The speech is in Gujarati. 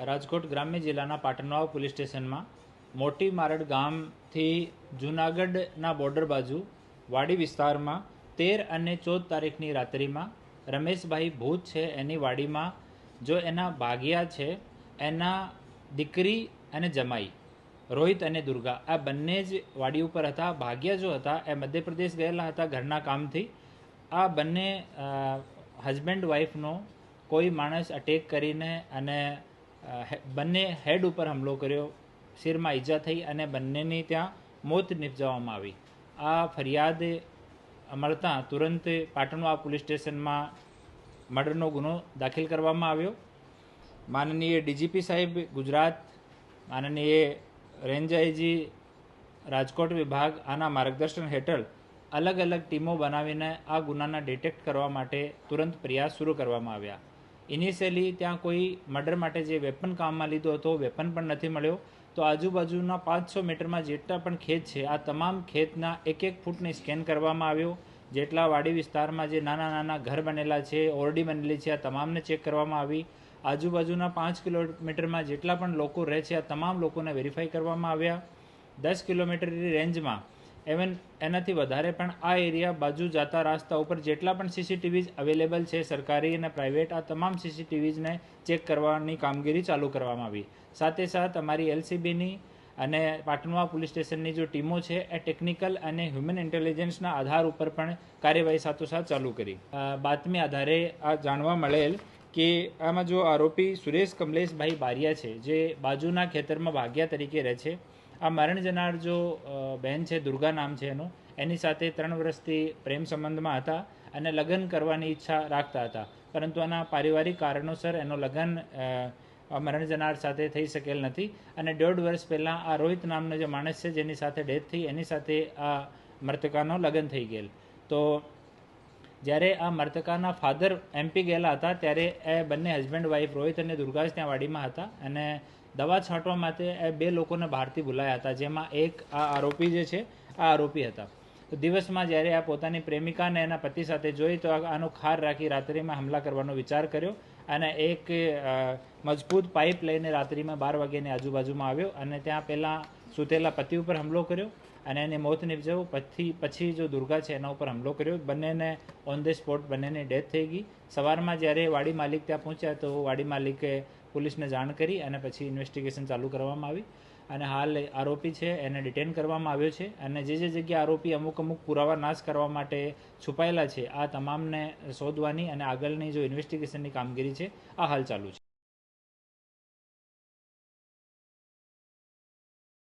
રાજકોટ ગ્રામ્ય જિલ્લાના પાટણવાવ પોલીસ સ્ટેશનમાં મોટી મારડ ગામથી જૂનાગઢના બોર્ડર બાજુ વાડી વિસ્તારમાં 13 અને 14 તારીખની રાત્રિમાં રમેશભાઈ ભૂત છે એની વાડીમાં જો એના ભાગિયા છે એના દીકરી અને જમાઈ રોહિત અને દુર્ગા આ બંને જ વાડી ઉપર હતા. ભાગ્યા જો હતા એ મધ્યપ્રદેશ ગયેલા હતા ઘરના કામથી. આ બંને હસબન્ડ વાઈફનો કોઈ માણસ અટેક કરીને અને બંને હેડ ઉપર હુમલો કર્યો, શિરમાં ઈજા થઈ અને બંનેની ત્યાં મોત નિપજાવવામાં આવી. આ ફરિયાદ મળતા તુરંત પાટણવાવ પોલીસ સ્ટેશનમાં મર્ડરનો ગુનો દાખલ કરવામાં આવ્યો. માનનીય ડીજીપી સાહેબ ગુજરાત, માનનીય રેન્જ આઈજી રાજકોટ વિભાગ આના માર્ગદર્શન હેઠળ અલગ અલગ ટીમો બનાવીને આ ગુનાના ડિટેક્ટ કરવા માટે તુરંત પ્રયાસ શરૂ કરવામાં આવ્યા. ઇનિશિયલી ત્યાં કોઈ મર્ડર માટે જે વેપન કામમાં લીધો હતો વેપન પણ નથી મળ્યો. તો આજુબાજુના 500 મીટરમાં જેટલા પણ ખેત છે આ તમામ ખેતના એક ફૂટને સ્કેન કરવામાં આવ્યો. જેટલા વાડી વિસ્તારમાં જે નાના નાના ઘર બનેલા છે, ઓરડી બનેલી છે, આ તમામને ચેક કરવામાં આવી. આજુબાજુના 5 કિલોમીટરમાં જેટલા પણ લોકો રહે છે આ તમામ લોકોને વેરીફાઈ કરવામાં આવ્યા. 10 કિલોમીટરની રેન્જમાં ઇવન એનાથી વધારે પણ આ એરિયા બાજુ જતા રાસ્તા ઉપર જેટલા પણ સીસીટીવીઝ અવેલેબલ છે સરકારી અને પ્રાઇવેટ, આ તમામ સીસીટીવીઝને ચેક કરવાની કામગીરી ચાલુ કરવામાં આવી. સાથે સાથ અમારી એલસીબીની અને પાટણવાવ પોલીસ સ્ટેશનની જો ટીમો છે એ ટેકનિકલ અને હ્યુમન ઇન્ટેલિજન્સના આધાર ઉપર પણ કાર્યવાહી સાથોસાથ ચાલુ કરી. બાતમી આધારે આ જાણવા મળેલ કે આમાં જો આરોપી સુરેશ કમલેશભાઈ બારિયા છે જે બાજુના ખેતરમાં ભાગ્યા તરીકે રહે છે. આ મરણ જનાર જો બહેન છે, દુર્ગા નામ છે એનું, એની સાથે 3 વર્ષથી પ્રેમ સંબંધમાં હતા અને લગ્ન કરવાની ઈચ્છા રાખતા હતા, પરંતુ આના પારિવારિક કારણોસર એનો લગ્ન મરણ જનાર સાથે થઈ શકેલ નથી. અને 1.5 વર્ષ પહેલાં આ રોહિત નામનો જે માણસ છે જેની સાથે ડેથ થઈ એની સાથે આ મૃતકાનો લગ્ન થઈ ગયેલ. તો જ્યારે આ મૃતકાના ફાધર એમપી ગયેલા હતા ત્યારે એ બંને હસબન્ડ વાઈફ રોહિત અને દુર્ગા ત્યાં વાડીમાં હતા અને દવા છાંટવા માટે એ 2 લોકોને બહારથી બોલાયા હતા, જેમાં એક આ આરોપી જે છે આ આરોપી હતા. તો દિવસમાં જ્યારે આ પોતાની પ્રેમિકાને એના પતિ સાથે જોઈ તો આનો ખાર રાખી રાત્રિમાં હુમલા કરવાનો વિચાર કર્યો અને એક મજબૂત પાઇપ લઈને રાત્રિમાં 12 વાગ્યાની આજુબાજુમાં આવ્યો અને ત્યાં પહેલાં સૂતેલા પતિ ઉપર હુમલો કર્યો અને એની મોત નિપજાવું. પછી જો દુર્ગા છે એના ઉપર હુમલો કર્યો. બંનેને ઓન ધ સ્પોટ બંનેની ડેથ થઈ ગઈ. સવારમાં જ્યારે વાડી માલિક ત્યાં પહોંચ્યા તો વાડી માલિકે પોલીસને જાણ કરી અને પછી ઇન્વેસ્ટિગેશન ચાલુ કરવામાં આવી અને હાલ આરોપી છે એને ડિટેન કરવામાં આવ્યો છે અને જે જગ્યાએ આરોપી અમુક પુરાવા નાશ કરવા માટે છુપાયેલા છે આ તમામને શોધવાની અને આગળની જો ઇન્વેસ્ટિગેશનની કામગીરી છે આ હાલ ચાલુ છે.